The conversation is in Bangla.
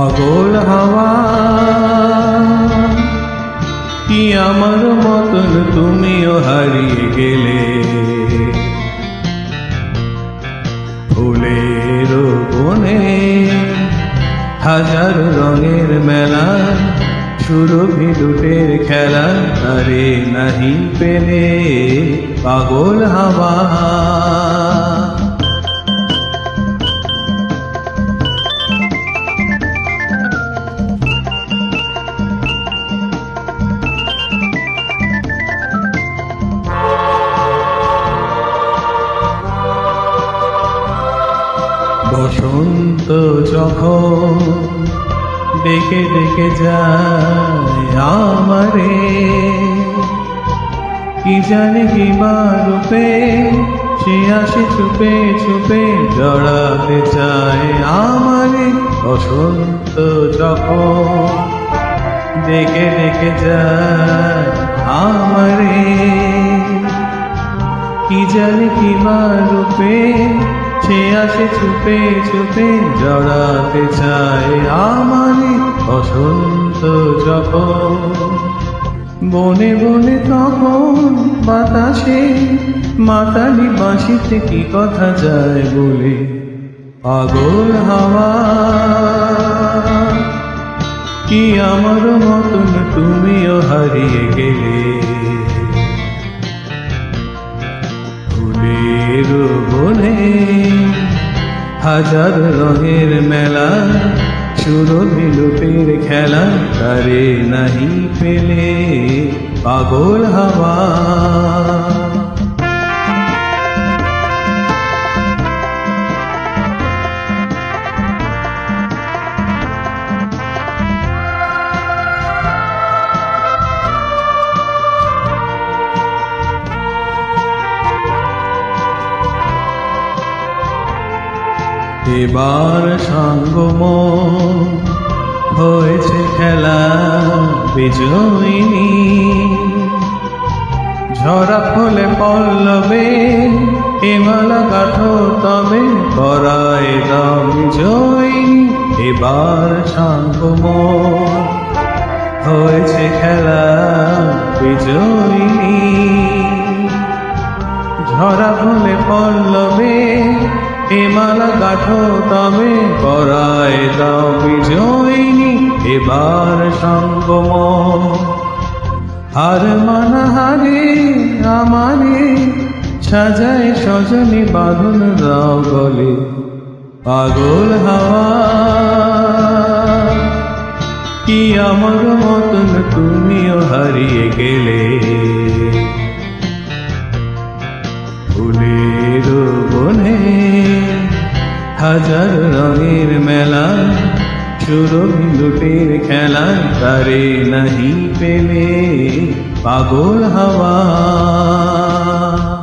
পাগল হাওয়া কি আমার মতন তুমিও হারিয়ে গেলে, ফুলের বনে হাজার রঙের মেলা, সুরভি দুটের খেলা, আরে নাহি পেলে পাগল হাওয়া। বসন্ত যখন ডেকে ডেকে যায় আমারে, কি জানি কি বা রূপে সে আসে ছুপে ছুপে জড়াতে চায় আমারে। বসন্ত যখন ডেকে ডেকে যায় আমারে, কি জানি কি বা রূপে সে আসে ছুপে ছুপে জড়াতে চায় আমারে। বসন্ত যখন বনে বনে তখন বাতাসে মাতালি বাঁশিতে কি কথা যায় বলে, পাগল হাওয়া কি আমার মতন তুমিও হারিয়ে গেলে, ফুলের বনে হাজার রঙের মেলা, সুরভি লুটের খেলা, তারে নাহি পেলে পাগল হাওয়া। এবার সঙ্গম হয়েছে খেলা বিজয়িনী, ঝরা ফলে পল্লবে হিমালা কাঠো তবে করায় দাও বিজয়িনী। এবার সঙ্গম হয়েছে খেলা বিজয়িনী, ঝরা ফলে পল্লবে হিমালা কাঠো তবে করায় দাও বিজয়িনী। এবার সঙ্গম হার মানা হারে আমারে, সাজায় সজনে বাঁধন দাও গলে, পাগল হাওয়া কি আমার মতন তুমিও হারিয়ে গেলে, ফুলের বনে হাজার রঙের মেলা, সুরভি লুটের খেলা, তারে নাহি পেলে পাগল হাওয়া।